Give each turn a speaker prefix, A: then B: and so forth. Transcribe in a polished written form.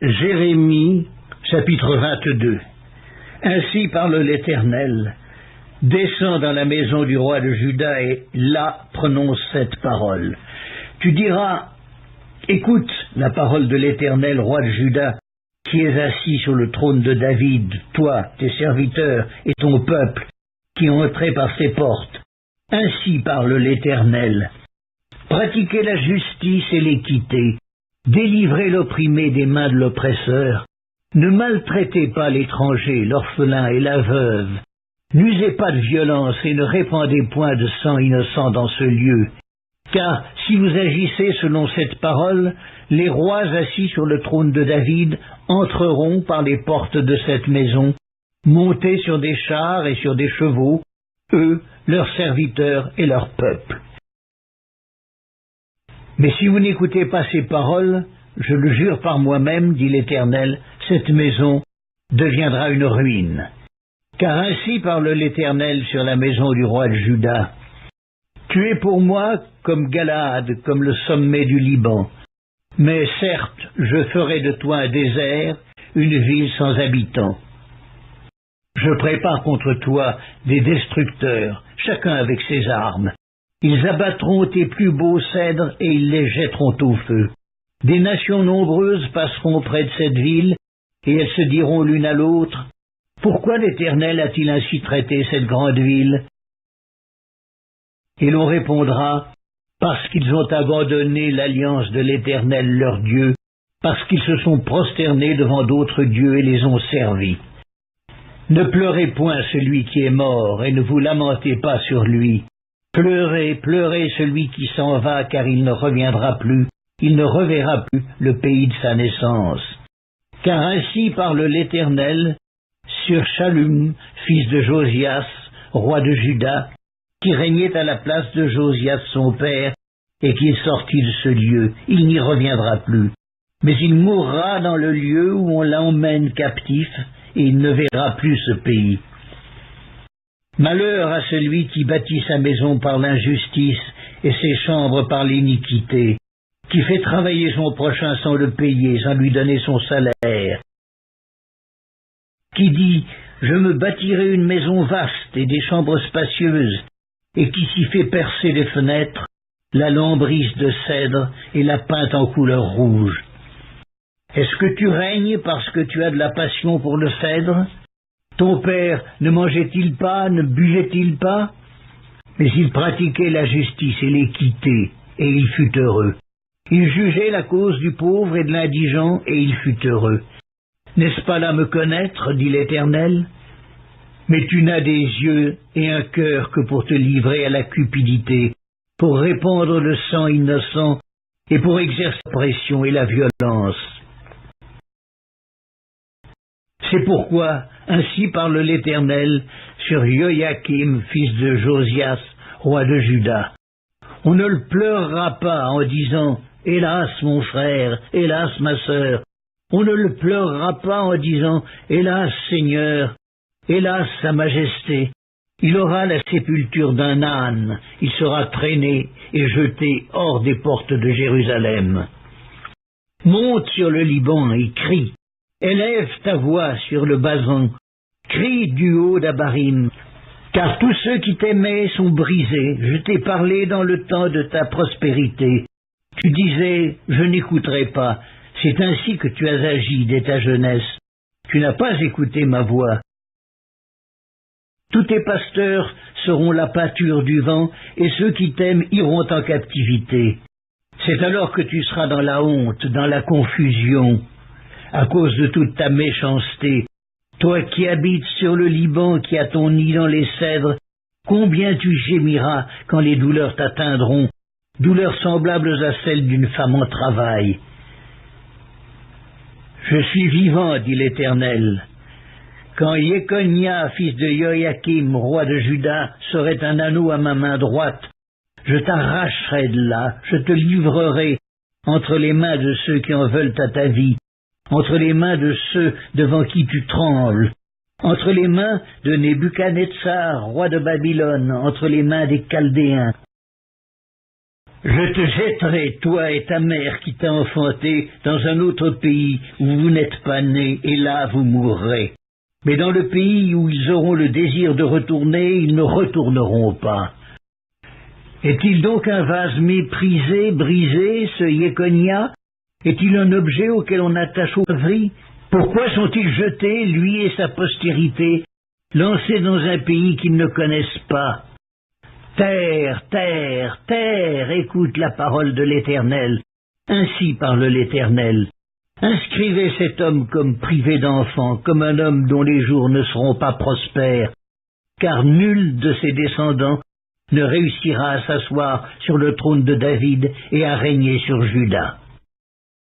A: Jérémie, chapitre 22. Ainsi parle l'Éternel. Descends dans la maison du roi de Juda et là prononce cette parole. Tu diras, écoute la parole de l'Éternel, roi de Juda, qui es assis sur le trône de David, toi, tes serviteurs et ton peuple, qui entrez par ses portes. Ainsi parle l'Éternel. Pratiquez la justice et l'équité. Délivrez l'opprimé des mains de l'oppresseur. Ne maltraitez pas l'étranger, l'orphelin et la veuve. N'usez pas de violence et ne répandez point de sang innocent dans ce lieu. Car si vous agissez selon cette parole, les rois assis sur le trône de David entreront par les portes de cette maison, montés sur des chars et sur des chevaux, eux, leurs serviteurs et leur peuple. Mais si vous n'écoutez pas ces paroles, je le jure par moi-même, dit l'Éternel, cette maison deviendra une ruine. Car ainsi parle l'Éternel sur la maison du roi de Juda. Tu es pour moi comme Galaad, comme le sommet du Liban. Mais certes, je ferai de toi un désert, une ville sans habitants. Je prépare contre toi des destructeurs, chacun avec ses armes. Ils abattront tes plus beaux cèdres et ils les jetteront au feu. Des nations nombreuses passeront près de cette ville, et elles se diront l'une à l'autre, « Pourquoi l'Éternel a-t-il ainsi traité cette grande ville ?» Et l'on répondra, « Parce qu'ils ont abandonné l'alliance de l'Éternel leur Dieu, parce qu'ils se sont prosternés devant d'autres dieux et les ont servis. » Ne pleurez point celui qui est mort, et ne vous lamentez pas sur lui. Pleurez, pleurez celui qui s'en va, car il ne reviendra plus, il ne reverra plus le pays de sa naissance. Car ainsi parle l'Éternel sur Shallum, fils de Josias, roi de Juda, qui régnait à la place de Josias son père, et qui est sorti de ce lieu. Il n'y reviendra plus. Mais il mourra dans le lieu où on l'emmène captif, et il ne verra plus ce pays. Malheur à celui qui bâtit sa maison par l'injustice et ses chambres par l'iniquité, qui fait travailler son prochain sans le payer, sans lui donner son salaire, qui dit « Je me bâtirai une maison vaste et des chambres spacieuses », et qui s'y fait percer des fenêtres, la lambrise de cèdre et la peinte en couleur rouge. Est-ce que tu règnes parce que tu as de la passion pour le cèdre ? Ton père ne mangeait-il pas, ne buvait-il pas? Mais il pratiquait la justice et l'équité, et il fut heureux. Il jugeait la cause du pauvre et de l'indigent, et il fut heureux. N'est-ce pas là me connaître, dit l'Éternel? Mais tu n'as des yeux et un cœur que pour te livrer à la cupidité, pour répandre le sang innocent, et pour exercer la pression et la violence. C'est pourquoi, ainsi parle l'Éternel sur Joachim, fils de Josias, roi de Juda. On ne le pleurera pas en disant « Hélas, mon frère, hélas, ma sœur ». On ne le pleurera pas en disant « Hélas, Seigneur, hélas, Sa Majesté ». Il aura la sépulture d'un âne, il sera traîné et jeté hors des portes de Jérusalem. Monte sur le Liban et crie. Élève ta voix sur le Basan, crie du haut d'Abarim, car tous ceux qui t'aimaient sont brisés. Je t'ai parlé dans le temps de ta prospérité. Tu disais, je n'écouterai pas. C'est ainsi que tu as agi dès ta jeunesse. Tu n'as pas écouté ma voix. Tous tes pasteurs seront la pâture du vent, et ceux qui t'aiment iront en captivité. C'est alors que tu seras dans la honte, dans la confusion, à cause de toute ta méchanceté. Toi qui habites sur le Liban, qui as ton nid dans les cèdres, combien tu gémiras quand les douleurs t'atteindront, douleurs semblables à celles d'une femme en travail. Je suis vivant, dit l'Éternel. Quand Jéconia, fils de Joachim, roi de Juda, serait un anneau à ma main droite, je t'arracherai de là, je te livrerai entre les mains de ceux qui en veulent à ta vie, entre les mains de ceux devant qui tu trembles, entre les mains de Nebuchadnezzar, roi de Babylone, entre les mains des Chaldéens. Je te jetterai, toi et ta mère qui t'a enfanté, dans un autre pays où vous n'êtes pas nés, et là vous mourrez. Mais dans le pays où ils auront le désir de retourner, ils ne retourneront pas. Est-il donc un vase méprisé, brisé, ce Jéconia? Est-il un objet auquel on attache au gris? Pourquoi sont-ils jetés, lui et sa postérité, lancés dans un pays qu'ils ne connaissent pas? Terre, terre, terre, écoute la parole de l'Éternel. Ainsi parle l'Éternel. Inscrivez cet homme comme privé d'enfant, comme un homme dont les jours ne seront pas prospères, car nul de ses descendants ne réussira à s'asseoir sur le trône de David et à régner sur Juda.